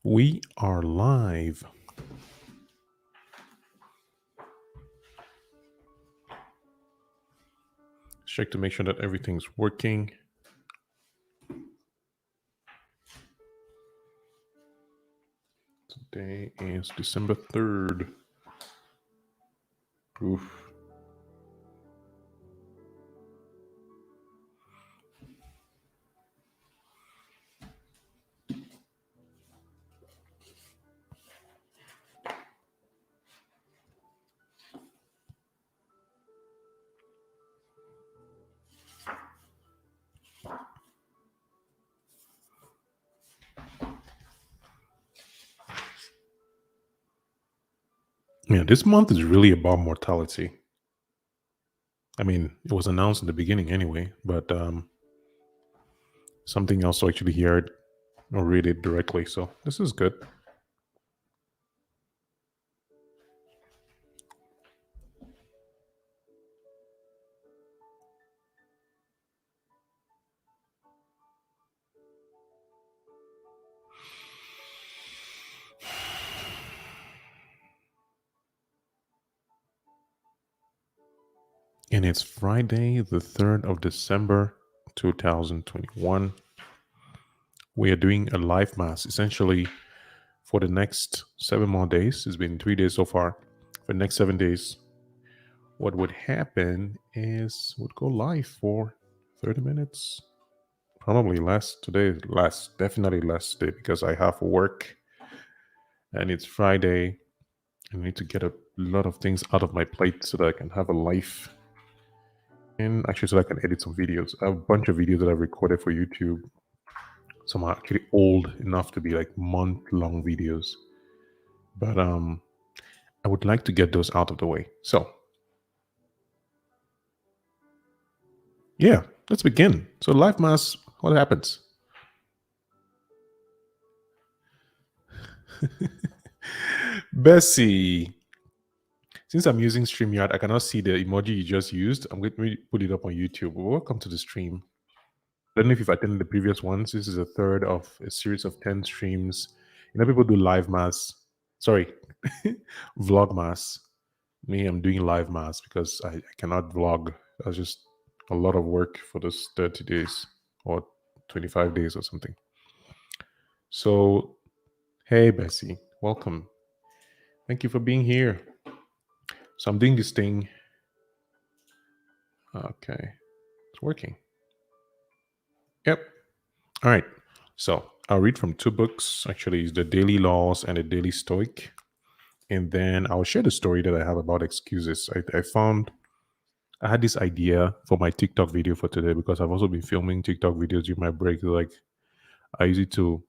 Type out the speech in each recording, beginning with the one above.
We are live. Check to make sure that everything's working. Today is December 3rd. Oof. Yeah, this month is really about mortality. I mean, it was announced in the beginning anyway, but something else to actually hear it or read it directly. So this is good. And it's Friday, the 3rd of December, 2021. We are doing a live mass essentially for the next 7 more days. It's been 3 days so far. For the next 7 days, what would happen is would go live for 30 minutes. Probably less today, less, definitely less today because I have work and it's Friday. I need to get a lot of things out of my plate so that I can have a life. And actually, so that I can edit some videos. I have a bunch of videos that I've recorded for YouTube. Some are actually old enough to be like month-long videos. But I would like to get those out of the way. So yeah, let's begin. So live mass, what happens? Bessie, since I'm using StreamYard, I cannot see the emoji you just used. I'm going to put it up on YouTube. Welcome to the stream. I don't know if you've attended the previous ones. This is a third of a series of 10 streams. You know, people do live mass. Sorry, vlog mass. Me, I'm doing live mass because I cannot vlog. That's just a lot of work for those 30 days or 25 days or something. So, hey, Bessie, welcome. Thank you for being here. So I'm doing this thing. Okay, it's working. Yep. All right. So I'll read from two books. Actually, it's the Daily Laws and the Daily Stoic. And then I'll share the story that I have about excuses. I found I had this idea for my TikTok video for today because I've also been filming TikTok videos during my break. Like I use it to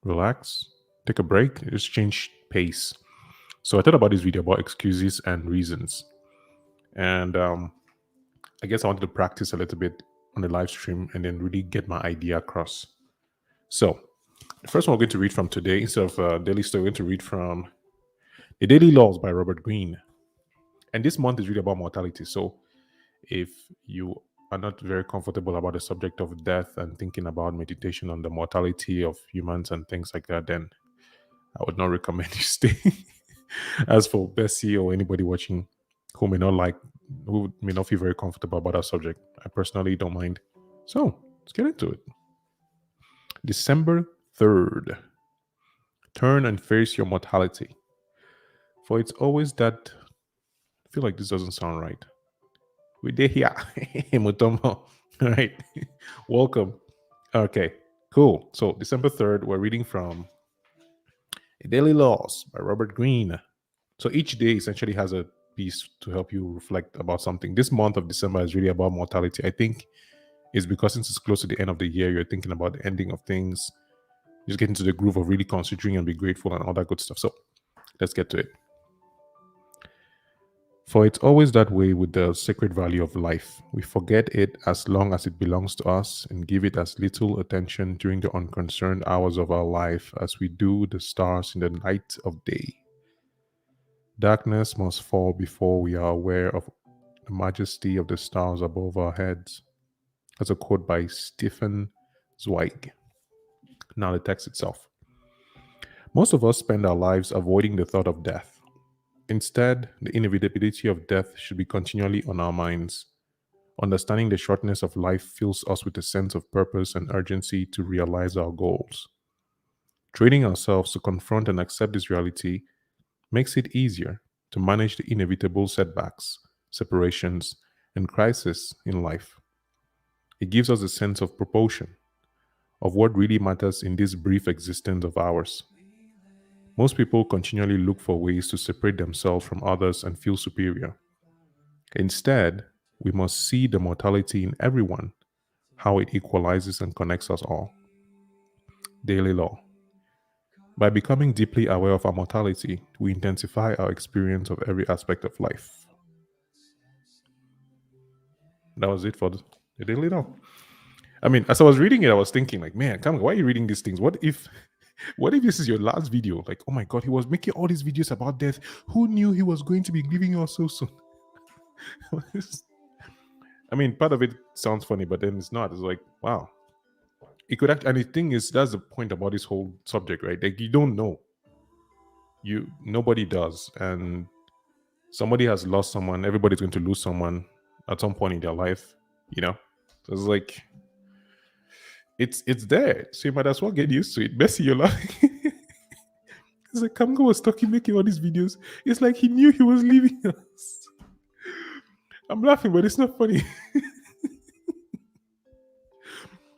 relax, take a break, just change pace. So I thought about this video about excuses and reasons. And I guess I wanted to practice a little bit on the live stream and then really get my idea across. So the first one we're going to read from today, instead of daily story, we're going to read from The Daily Laws by Robert Greene. And this month is really about mortality. So if you are not very comfortable about the subject of death and thinking about meditation on the mortality of humans and things like that, then I would not recommend you stay. As for Bessie or anybody watching who who may not feel very comfortable about that subject, I personally don't mind. So let's get into it. December 3rd. Turn and face your mortality. For it's always that. I feel like this doesn't sound right. We did here. Mutomo. All right. Welcome. Okay. Cool. So December 3rd, we're reading from Daily Laws by Robert Greene. So each day essentially has a piece to help you reflect about something. This month of December is really about mortality. I think it's because since it's close to the end of the year, you're thinking about the ending of things. Just get into the groove of really considering and be grateful and all that good stuff. So let's get to it. For it's always that way with the sacred value of life. We forget it as long as it belongs to us and give it as little attention during the unconcerned hours of our life as we do the stars in the night of day. Darkness must fall before we are aware of the majesty of the stars above our heads. That's a quote by Stephen Zweig. Now the text itself. Most of us spend our lives avoiding the thought of death. Instead, the inevitability of death should be continually on our minds. Understanding the shortness of life fills us with a sense of purpose and urgency to realize our goals. Training ourselves to confront and accept this reality makes it easier to manage the inevitable setbacks, separations, and crises in life. It gives us a sense of proportion, of what really matters in this brief existence of ours. Most people continually look for ways to separate themselves from others and feel superior. Instead, we must see the mortality in everyone, how it equalizes and connects us all. Daily law. By becoming deeply aware of our mortality, we intensify our experience of every aspect of life. That was it for the daily law. I mean, as I was reading it, I was thinking, like, man, come on, why are you reading these things? What if this is your last video? Like, oh my god, he was making all these videos about death. Who knew he was going to be leaving us so soon? I mean, part of it sounds funny, but then it's not. It's like, wow. It could act, and the thing is, that's the point about this whole subject, right? Like, you don't know. Nobody does. And somebody has lost someone, everybody's going to lose someone at some point in their life, you know? So it's like it's there. So you might as well get used to it. Bessie, you're laughing. It's like Kamga was talking, making all these videos. It's like he knew he was leaving us. I'm laughing, but it's not funny.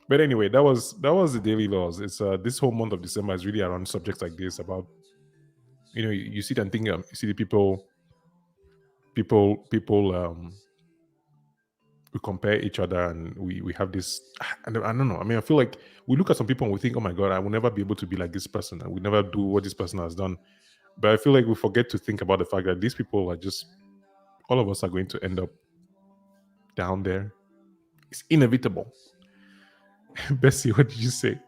But anyway, that was the daily laws. It's this whole month of December is really around subjects like this about you sit and think you see the people we compare each other and we have this I don't know. I mean, I feel like we look at some people and we think, oh my god, I will never be able to be like this person. I will never do what this person has done. But I feel like we forget to think about the fact that these people are just all of us are going to end up down there. It's inevitable. Bessie, what did you say?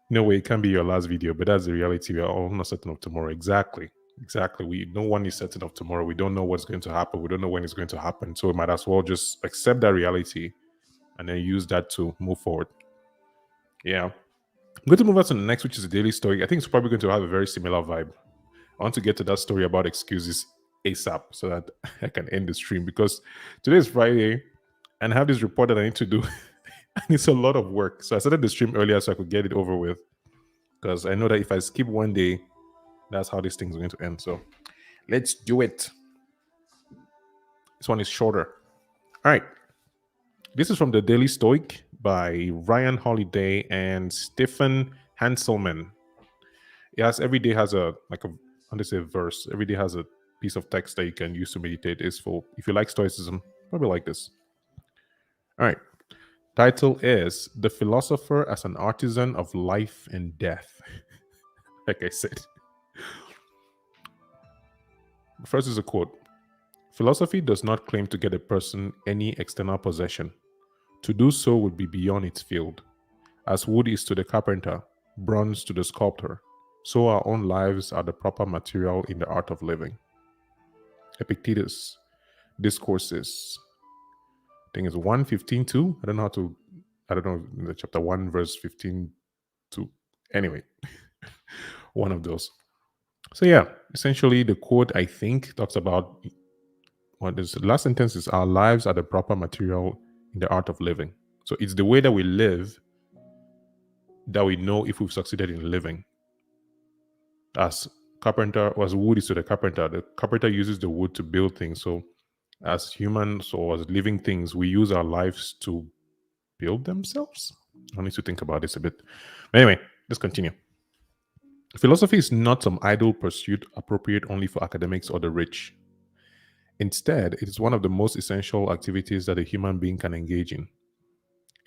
No way, it can't be your last video, but that's the reality. We are all not certain of tomorrow. Exactly. Exactly. No one is certain of tomorrow. We don't know what's going to happen. We don't know when it's going to happen. So we might as well just accept that reality and then use that to move forward. Yeah. I'm going to move on to the next, which is a daily story. I think it's probably going to have a very similar vibe. I want to get to that story about excuses ASAP so that I can end the stream because today is Friday and I have this report that I need to do. And it's a lot of work. So I started the stream earlier so I could get it over with because I know that if I skip one day, that's how this thing's going to end. So let's do it. This one is shorter. All right. This is from the Daily Stoic by Ryan Holiday and Stephen Hanselman. Yes, every day has a how to say verse. Every day has a piece of text that you can use to meditate. Is for if you like Stoicism, probably like this. All right. Title is The Philosopher as an Artisan of Life and Death. Like I said. First is a quote. Philosophy does not claim to get a person any external possession. To do so would be beyond its field. As wood is to the carpenter, bronze to the sculptor, so our own lives are the proper material in the art of living. Epictetus, Discourses. I think it's 1:15-2. I don't know, in the chapter 1, verse 15-2. Anyway, one of those. So yeah, essentially the quote I think talks about what is the last sentence is our lives are the proper material in the art of living. So it's the way that we live that we know if we've succeeded in living. As wood is to the carpenter uses the wood to build things. So as humans or as living things, we use our lives to build themselves. I need to think about this a bit. Anyway, let's continue. Philosophy is not some idle pursuit appropriate only for academics or the rich. Instead, it is one of the most essential activities that a human being can engage in.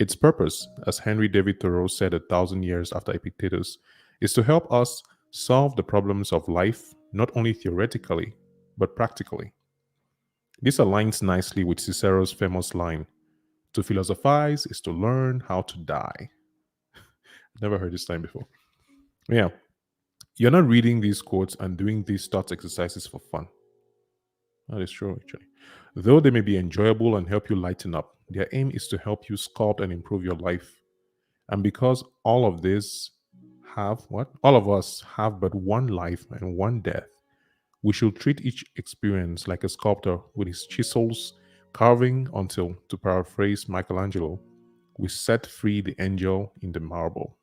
Its purpose, as Henry David Thoreau said 1,000 years after Epictetus, is to help us solve the problems of life not only theoretically, but practically. This aligns nicely with Cicero's famous line, "To philosophize is to learn how to die." Never heard this line before. Yeah, you're not reading these quotes and doing these thought exercises for fun. That is true, actually. Though they may be enjoyable and help you lighten up, their aim is to help you sculpt and improve your life. And because all of this have what? All of us have but one life and one death. We should treat each experience like a sculptor with his chisels carving until, to paraphrase Michelangelo, we set free the angel in the marble.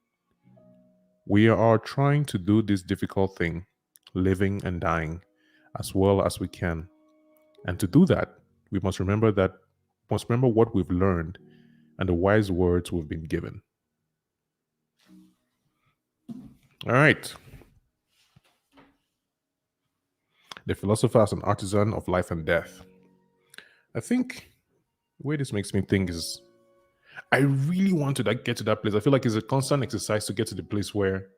We are trying to do this difficult thing, living and dying, as well as we can. And to do that, we must remember what we've learned and the wise words we've been given. All right. The philosopher as an artisan of life and death. I think the way this makes me think is I really want to get to that place. I feel like it's a constant exercise to get to the place where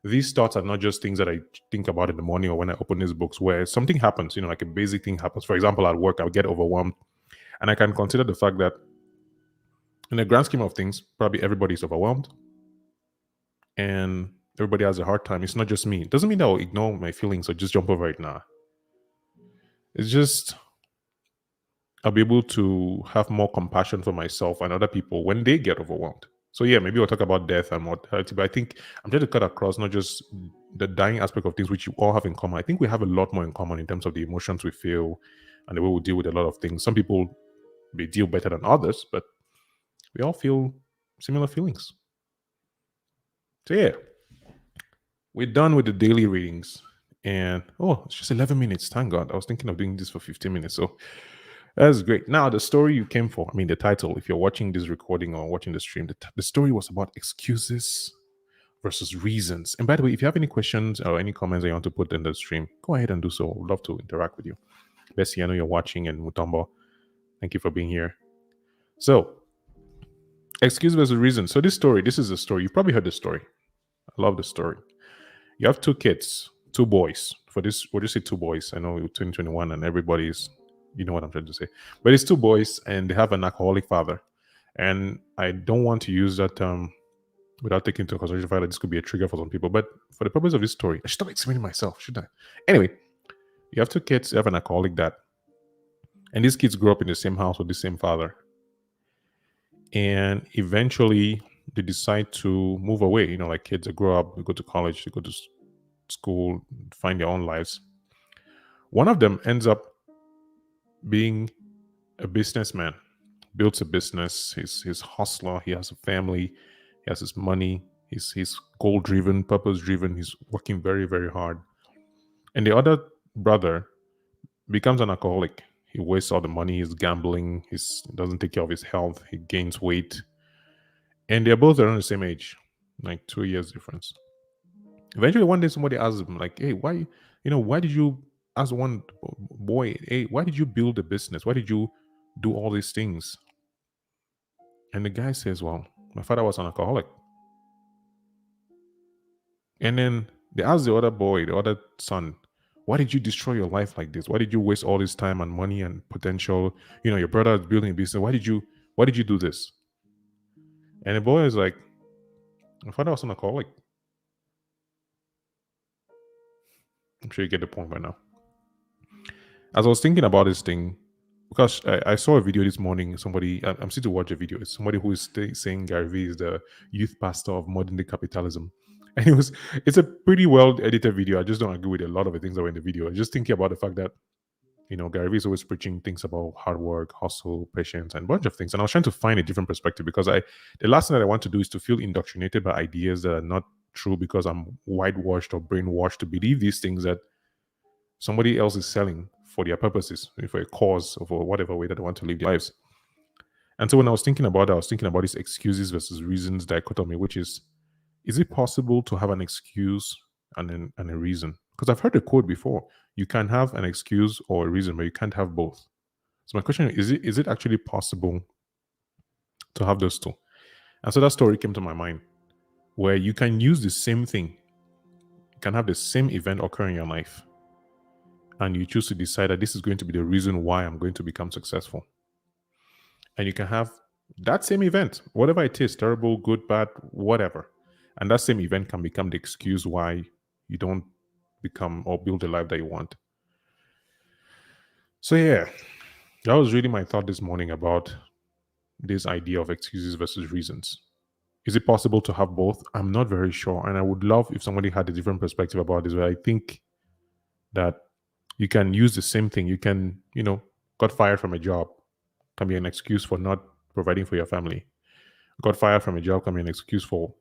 these thoughts are not just things that I think about in the morning or when I open these books, where something happens, like a basic thing happens. For example, at work, I'll get overwhelmed and I can consider the fact that in the grand scheme of things, probably everybody's overwhelmed and everybody has a hard time. It's not just me. It doesn't mean that I'll ignore my feelings or just jump over it now. It's just I'll be able to have more compassion for myself and other people when they get overwhelmed. So yeah, maybe we'll talk about death and mortality, but I think I'm trying to cut across not just the dying aspect of things, which you all have in common. I think we have a lot more in common in terms of the emotions we feel and the way we deal with a lot of things. Some people may deal better than others, but we all feel similar feelings. So yeah, we're done with the daily readings. And it's just 11 minutes. Thank God. I was thinking of doing this for 15 minutes. So that's great. Now, the story you came for, I mean, the title, if you're watching this recording or watching the stream, the story was about excuses versus reasons. And by the way, if you have any questions or any comments that you want to put in the stream, go ahead and do so. I'd love to interact with you. Bessie, I know you're watching, and Mutombo, thank you for being here. So, excuse versus reason. So this is a story. You probably heard the story. I love the story. You have two kids, two boys. For this, we'll just say two boys. I know 2021 and everybody's, you know what I'm trying to say. But it's two boys and they have an alcoholic father. And I don't want to use that term without taking into consideration the fact that this could be a trigger for some people. But for the purpose of this story, I should stop explaining myself, should I? Anyway, you have two kids, you have an alcoholic dad. And these kids grew up in the same house with the same father. And eventually they decide to move away. Like kids that grow up, they go to college, they go to school, find their own lives. One of them ends up being a businessman, builds a business. He's hustler. He has a family. He has his money. He's goal driven, purpose driven. He's working very, very hard. And the other brother becomes an alcoholic. He wastes all the money. He's gambling. He doesn't take care of his health. He gains weight. And they're both around the same age, like 2 years difference. Eventually, one day somebody asks him, like, "Hey, why did you?" Ask one boy, "Hey, why did you build a business? Why did you do all these things?" And the guy says, "Well, my father was an alcoholic." And then they ask the other boy, the other son, "Why did you destroy your life like this? Why did you waste all this time and money and potential? Your brother is building a business. Why did you do this?" And the boy is like, "My father was an alcoholic." I'm sure you get the point by now. As I was thinking about this thing, because I saw a video this morning, I'm still to watch a video. It's somebody who is saying Gary Vee is the youth pastor of modern day capitalism. And it's a pretty well edited video. I just don't agree with a lot of the things that were in the video. I was just thinking about the fact that, Gary Vee is always preaching things about hard work, hustle, patience, and a bunch of things. And I was trying to find a different perspective because the last thing that I want to do is to feel indoctrinated by ideas that are not true because I'm whitewashed or brainwashed to believe these things that somebody else is selling for their purposes, for a cause, or for whatever way that they want to live their lives. And so when I was thinking about that, I was thinking about these excuses versus reasons dichotomy, which is it possible to have an excuse and a reason? Because I've heard the quote before, you can have an excuse or a reason, but you can't have both. So my question is it actually possible to have those two? And so that story came to my mind where you can use the same thing, you can have the same event occur in your life, and you choose to decide that this is going to be the reason why I'm going to become successful. And you can have that same event, whatever it is, terrible, good, bad, whatever. And that same event can become the excuse why you don't become or build the life that you want. So yeah, that was really my thought this morning about this idea of excuses versus reasons. Is it possible to have both? I'm not very sure. And I would love if somebody had a different perspective about this, but I think that you can use the same thing. You can, got fired from a job can be an excuse for not providing for your family. Got fired from a job can be an excuse for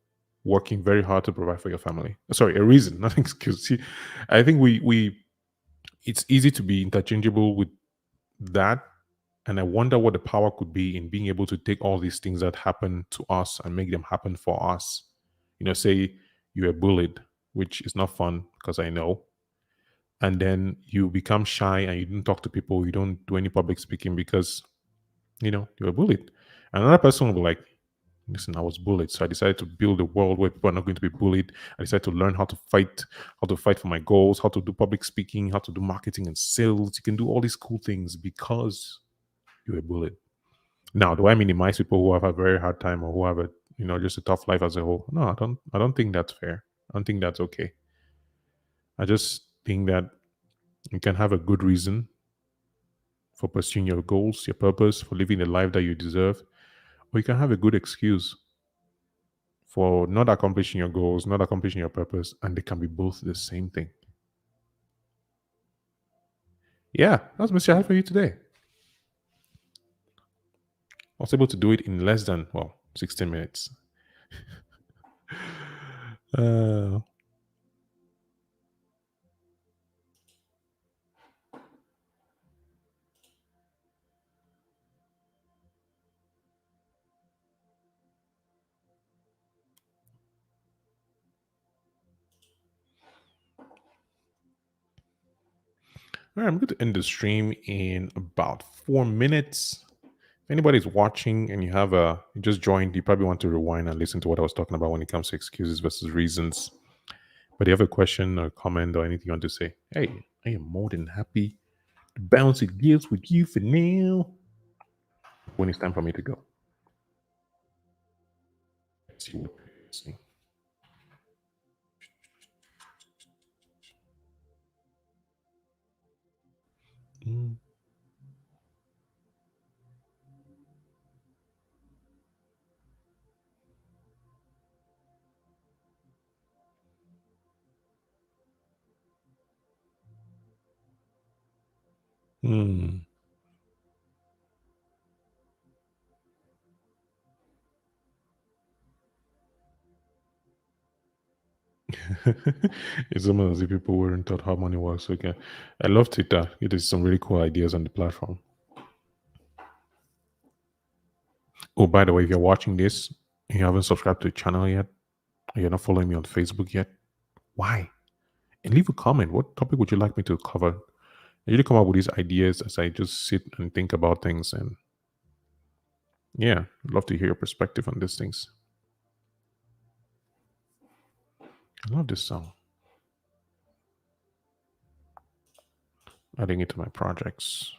working very hard to provide for your family. Sorry, a reason, not an excuse. See, I think we it's easy to be interchangeable with that. And I wonder what the power could be in being able to take all these things that happen to us and make them happen for us. Say you were bullied, which is not fun because I know. And then you become shy and you don't talk to people, you don't do any public speaking because, you were bullied. Another person will be like, listen, I was bullied. So I decided to build a world where people are not going to be bullied. I decided to learn how to fight for my goals, how to do public speaking, how to do marketing and sales. You can do all these cool things because you were bullied. Now, do I minimize people who have a very hard time or who have a just a tough life as a whole? No, I don't. I don't think that's fair. I don't think that's okay. I just think that you can have a good reason for pursuing your goals, your purpose, for living the life that you deserve, or you can have a good excuse for not accomplishing your goals, not accomplishing your purpose, and they can be both the same thing. Yeah, that's Mr. I had for you today. I was able to do it in less than 16 minutes. Uh, All right, I'm going to end the stream in about 4 minutes. If anybody's watching and you just joined, you probably want to rewind and listen to what I was talking about when it comes to excuses versus reasons. But if you have a question or comment or anything you want to say, hey, I am more than happy to bounce ideas with you for now when it's time for me to go. See you. Mm. Mm. It's almost as if people weren't taught how money works. Okay. I love Twitter. It is some really cool ideas on the platform. Oh, by the way, if you're watching this and you haven't subscribed to the channel yet, or you're not following me on Facebook yet, why? And leave a comment. What topic would you like me to cover? I usually come up with these ideas as I just sit and think about things. And yeah, I'd love to hear your perspective on these things. I love this song. Adding it to my projects.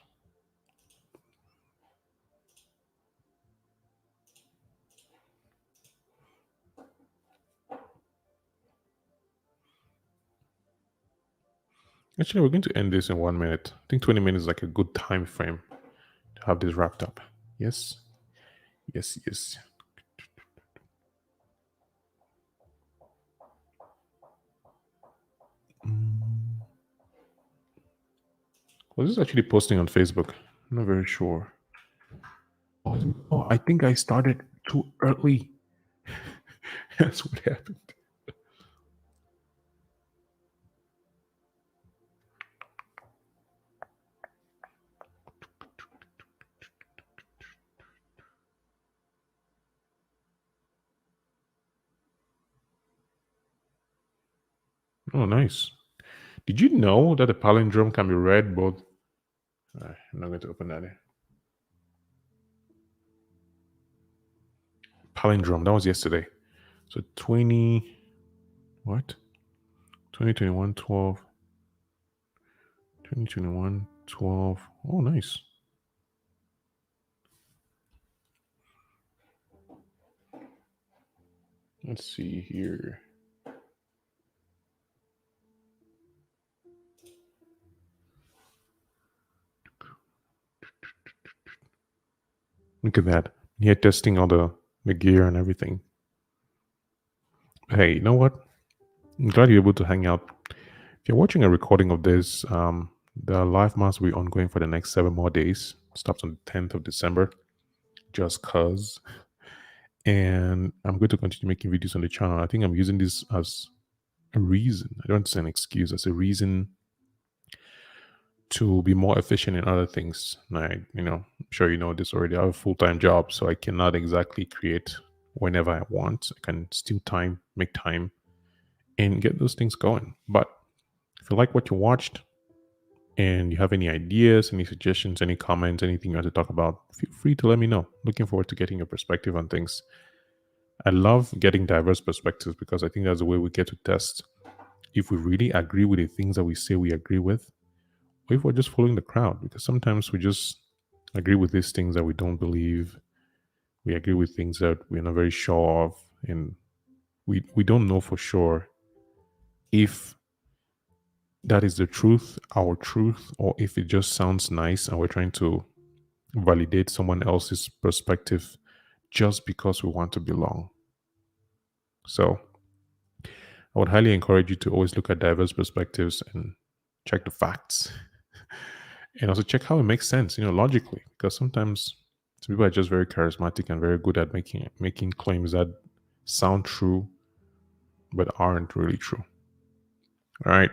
Actually, we're going to end this in 1 minute. I think 20 minutes is like a good time frame to have this wrapped up. Yes? Yes, yes. Mm. Was this actually posting on Facebook? I'm not very sure. Oh, I think I started too early. That's what happened. Oh, nice. Did you know that a palindrome can be read both? I'm not going to open that. Palindrome, that was yesterday. So 20, what? 2021, 12. 2021, 12. Oh, nice. Let's see here. Look at that. Yeah, testing all the gear and everything. Hey, you know what? I'm glad you're able to hang out. If you're watching a recording of this, the live mass will be ongoing for the next 7 more days. Stops on the 10th of December, just cause. And I'm going to continue making videos on the channel. I think I'm using this as a reason. I don't want to say an excuse, as a reason to be more efficient in other things. And I'm sure you know this already. I have a full-time job, so I cannot exactly create whenever I want. I can still make time and get those things going. But if you like what you watched and you have any ideas, any suggestions, any comments, anything you want to talk about, feel free to let me know. Looking forward to getting your perspective on things. I love getting diverse perspectives because I think that's the way we get to test if we really agree with the things that we say we agree with, or if we're just following the crowd. Because sometimes we just agree with these things that we don't believe. We agree with things that we're not very sure of, and we don't know for sure if that is the truth, our truth, or if it just sounds nice and we're trying to validate someone else's perspective just because we want to belong. So I would highly encourage you to always look at diverse perspectives and check the facts and also check how it makes sense, logically, because sometimes some people are just very charismatic and very good at making claims that sound true but aren't really true. All right.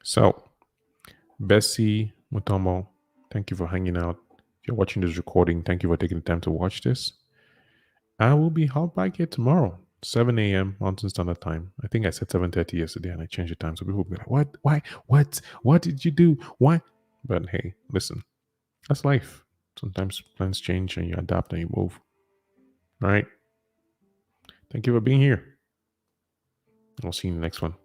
So Bessie Mutomo, thank you for hanging out. If you're watching this recording, thank you for taking the time to watch this. I will be held back here tomorrow, 7 a.m. Mountain Standard Time. I think I said 7:30 yesterday and I changed the time. So people will be like, what? Why? What? What did you do? Why? But hey, listen, that's life. Sometimes plans change and you adapt and you move. All right. Thank you for being here. I'll see you in the next one.